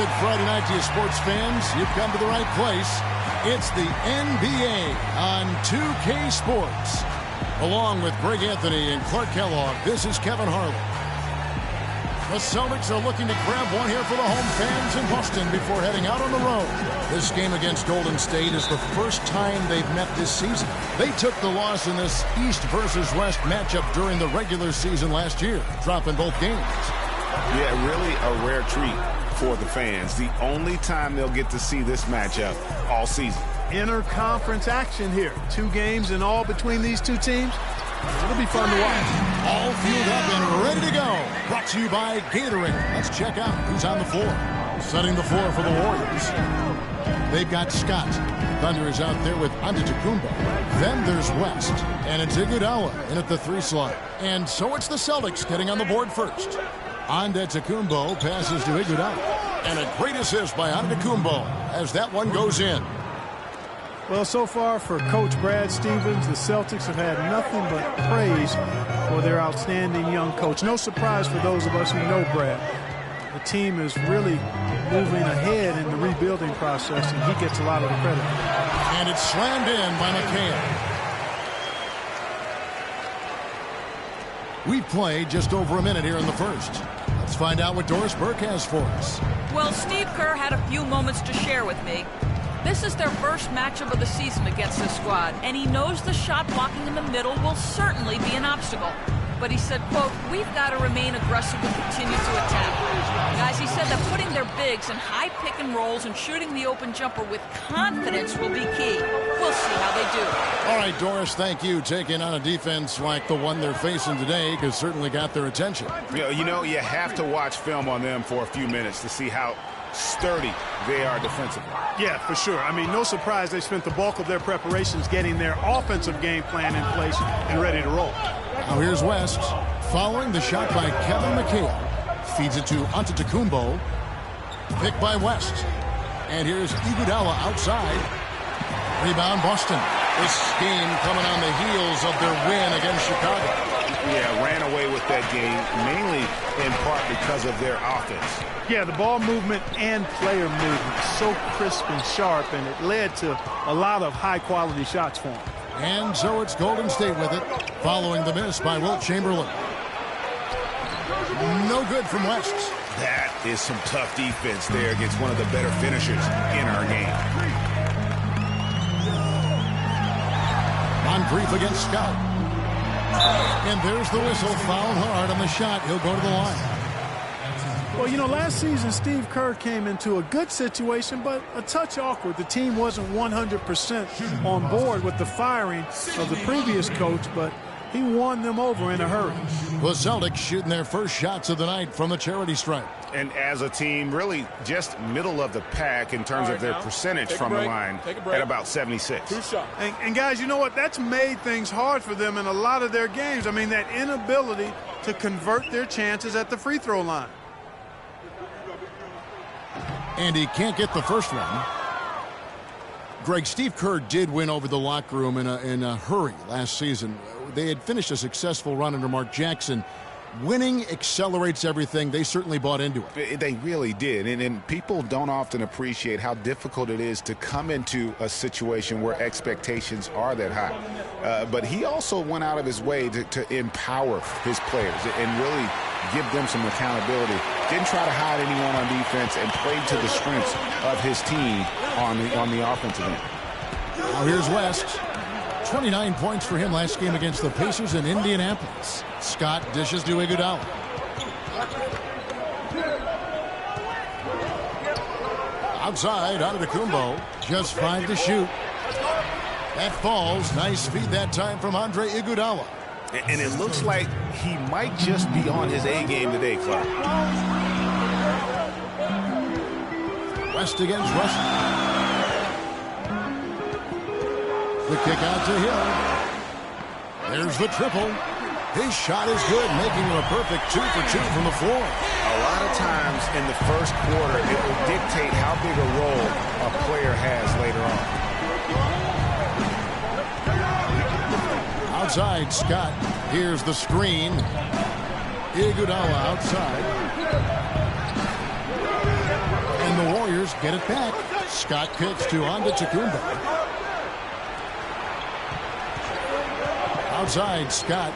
good Friday night to you sports fans. You've come to the right place. It's the NBA on 2K Sports. Along with Greg Anthony and Clark Kellogg, this is Kevin Harlan. The Celtics are looking to grab one here for the home fans in Boston before heading out on the road. This game against Golden State is the first time they've met this season. They took the loss in this East versus West matchup during the regular season last year, dropping both games. Yeah, really a rare treat for the fans. The only time they'll get to see this matchup all season. Interconference action here. 2 games in all between these two teams. It'll be fun to watch. All fueled up and ready to go. Brought to you by Gatorade. Let's check out who's on the floor. Setting the floor for the Warriors. They've got Scott. Thunder is out there with Antetokounmpo. Then there's West. And it's Iguodala in at the 3 slot. And so it's the Celtics getting on the board first. Antetokounmpo passes to Iguodala. And a great assist by Antetokounmpo as that one goes in. Well, so far for Coach Brad Stevens, the Celtics have had nothing but praise for their outstanding young coach. No surprise for those of us who know Brad. The team is really moving ahead in the rebuilding process, and he gets a lot of the credit. And it's slammed in by McHale. We've played just over a minute here in the first. Let's find out what Doris Burke has for us. Well, Steve Kerr had a few moments to share with me. This is their first matchup of the season against this squad, and he knows the shot blocking in the middle will certainly be an obstacle. But he said, quote, we've got to remain aggressive and continue to attack. Guys, he said that putting their bigs in high pick and rolls and shooting the open jumper with confidence will be key. We'll see how they do. All right, Doris, thank you. Taking on a defense like the one they're facing today has certainly got their attention. You know, you have to watch film on them for a few minutes to see how sturdy they are defensively. Yeah, for sure. I mean, no surprise they spent the bulk of their preparations getting their offensive game plan in place and ready to roll. Now here's West, following the shot by Kevin McHale. Feeds it to Antetokounmpo. Picked by West. And here's Iguodala outside. Rebound Boston. This game coming on the heels of their win against Chicago. Yeah, ran away with that game, mainly in part because of their offense. Yeah, the ball movement and player movement, so crisp and sharp, and it led to a lot of high-quality shots for them. And so it's Golden State with it, following the miss by Wilt Chamberlain. No good from West. That is some tough defense there against one of the better finishers in our game. Moncrief against Scott. And there's the whistle. Foul hard on the shot. He'll go to the line. Well, you know, last season Steve Kerr came into a good situation, but a touch awkward. The team wasn't 100% on board with the firing of the previous coach, but he won them over in a hurry. The Celtics shooting their first shots of the night from the charity stripe. And as a team, really just middle of the pack in terms of their percentage from the line at about 76. And guys, you know what? That's made things hard for them in a lot of their games. I mean, that inability to convert their chances at the free throw line. And he can't get the first one. Greg, Steve Kerr did win over the locker room in a hurry last season. They had finished a successful run under Mark Jackson. Winning accelerates everything. They certainly bought into it. They really did. And people don't often appreciate how difficult it is to come into a situation where expectations are that high. But he also went out of his way to empower his players and really give them some accountability. Didn't try to hide anyone on defense and played to the strengths of his team on the offensive end. Now here's West. 29 points for him last game against the Pacers in Indianapolis. Scott dishes to Iguodala. Outside, Antetokounmpo. Just 5 to shoot. That falls. Nice feed that time from Andre Iguodala. And it looks like he might just be on his A game today, Clark. West against Russell. The kick out to Hill. There's the triple. His shot is good, making it a perfect 2 for 2 from the floor. A lot of times in the first quarter, it will dictate how big a role a player has later on. Outside, Scott. Here's the screen. Iguodala outside. And get it back. Scott kicks to Antetokounmpo. Outside, Scott.